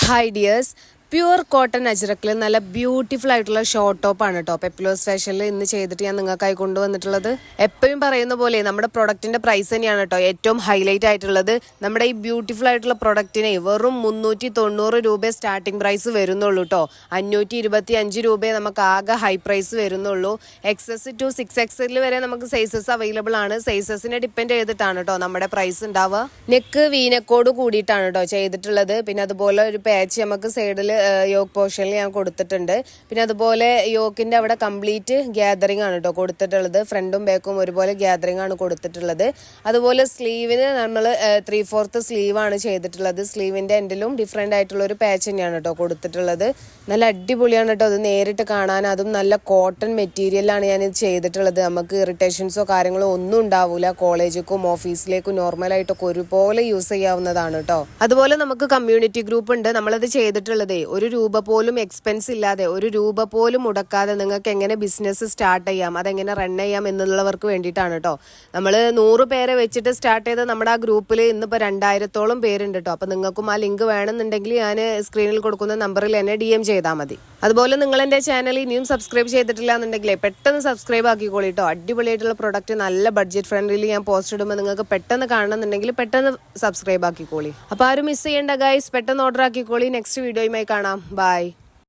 Hi dears, pure cotton അജ്രക്കിൽ നല്ല beautiful ആയിട്ടുള്ള short top ആണ് കേട്ടോ പെപ്ലോസ് ഫാഷനിൽ ഇന്ന് ചെയ്തിട്ട് ഞാൻ നിങ്ങൾക്കായി കൊണ്ടുവന്നിട്ടുള്ളത്. എപ്പോഴും പറയുന്ന പോലെ നമ്മുടെ പ്രൊഡക്റ്റിന്റെ പ്രൈസ് തന്നെയാണ് കേട്ടോ ഏറ്റവും ഹൈലൈറ്റ് ആയിട്ടുള്ളത്. നമ്മുടെ ഈ ബ്യൂട്ടിഫുൾ ആയിട്ടുള്ള പ്രൊഡക്റ്റിനെ വെറും 390 രൂപ സ്റ്റാർട്ടിംഗ് പ്രൈസ് വരുന്നുള്ളൂ കേട്ടോ. 525 രൂപയെ നമുക്ക് ആകെ ഹൈ പ്രൈസ് വരുന്നുള്ളൂ. XS to 6XL വരെ നമുക്ക് സൈസസ് അവൈലബിൾ ആണ്. സൈസസിനെ ഡിപ്പെൻഡ് ചെയ്തിട്ടാണ് കേട്ടോ നമ്മുടെ പ്രൈസ് ഉണ്ടാവുക. നെക്ക് വീനക്കോട് കൂടിയിട്ടാണ് കേട്ടോ ചെയ്തിട്ടുള്ളത്. പിന്നെ അതുപോലെ ഒരു പാച്ച് നമുക്ക് സൈഡിൽ യോക്ക് പോർഷനിൽ ഞാൻ കൊടുത്തിട്ടുണ്ട്. പിന്നെ അതുപോലെ യോക്കിന്റെ അവിടെ കംപ്ലീറ്റ് ഗ്യാതറിംഗ് ആണ് കേട്ടോ കൊടുത്തിട്ടുള്ളത്. ഫ്രണ്ടും ബാക്കും ഒരുപോലെ ഗ്യാതറിംഗ് ആണ് കൊടുത്തിട്ടുള്ളത്. അതുപോലെ സ്ലീവിന് നമ്മൾ 3/4 സ്ലീവ് ആണ് ചെയ്തിട്ടുള്ളത്. സ്ലീവിന്റെ എൻഡിലും ഡിഫറെന്റ് ആയിട്ടുള്ള ഒരു പാച്ച് തന്നെയാണ് കേട്ടോ കൊടുത്തിട്ടുള്ളത്. നല്ല അടിപൊളിയാണ് കേട്ടോ അത് നേരിട്ട് കാണാൻ. അതും നല്ല കോട്ടൺ മെറ്റീരിയലാണ് ഞാൻ ഇത് ചെയ്തിട്ടുള്ളത്. നമുക്ക് ഇറിറ്റേഷൻസോ കാര്യങ്ങളോ ഒന്നും ഉണ്ടാവില്ല. കോളേജിലേക്കും ഓഫീസിലേക്കും നോർമലായിട്ടൊക്കെ ഒരുപോലെ യൂസ് ചെയ്യാവുന്നതാണ് കേട്ടോ. അതുപോലെ നമുക്ക് കമ്മ്യൂണിറ്റി ഗ്രൂപ്പ് ഉണ്ട്. നമ്മളത് ചെയ്തിട്ടുള്ളത് ഒരു രൂപ പോലും എക്സ്പെൻസ് ഇല്ലാതെ, ഒരു രൂപ പോലും മുടക്കാതെ നിങ്ങൾക്ക് എങ്ങനെ ബിസിനസ് സ്റ്റാർട്ട് ചെയ്യാം, അതെങ്ങനെ റൺ ചെയ്യാം എന്നുള്ളവർക്ക് വേണ്ടിയിട്ടാണ് കേട്ടോ. നമ്മൾ 100 പേരെ വെച്ചിട്ട് സ്റ്റാർട്ട് ചെയ്ത നമ്മുടെ ആ ഗ്രൂപ്പിൽ ഇന്നിപ്പോൾ 2000-ഓളം പേരുണ്ട് കേട്ടോ. അപ്പോൾ നിങ്ങൾക്കും ആ ലിങ്ക് വേണമെന്നുണ്ടെങ്കിൽ ഞാൻ സ്ക്രീനിൽ കൊടുക്കുന്ന നമ്പറിൽ എന്നെ DM ചെയ്താൽ മതി. അതുപോലെ നിങ്ങൾ എൻ്റെ ചാനൽ ഇനിയും സബ്സ്ക്രൈബ് ചെയ്തിട്ടില്ല എന്നുണ്ടെങ്കിൽ പെട്ടെന്ന് സബ്സ്ക്രൈബ് ആക്കിക്കോളി കേട്ടോ. അടിപൊളിയായിട്ടുള്ള പ്രൊഡക്റ്റ് നല്ല ബഡ്ജറ്റ് ഫ്രണ്ട്ലി ഞാൻ പോസ്റ്റ് ഇടുമ്പോൾ നിങ്ങൾക്ക് പെട്ടെന്ന് കാണണമെന്നുണ്ടെങ്കിൽ പെട്ടെന്ന് സബ്സ്ക്രൈബ് ആക്കിക്കോളി. അപ്പോൾ ആരും മിസ് ചെയ്യേണ്ട ഗൈസ്, പെട്ടെന്ന് ഓർഡർ ആക്കിക്കോളി. നെക്സ്റ്റ് വീഡിയോയുമായി കാണാം. ബൈ.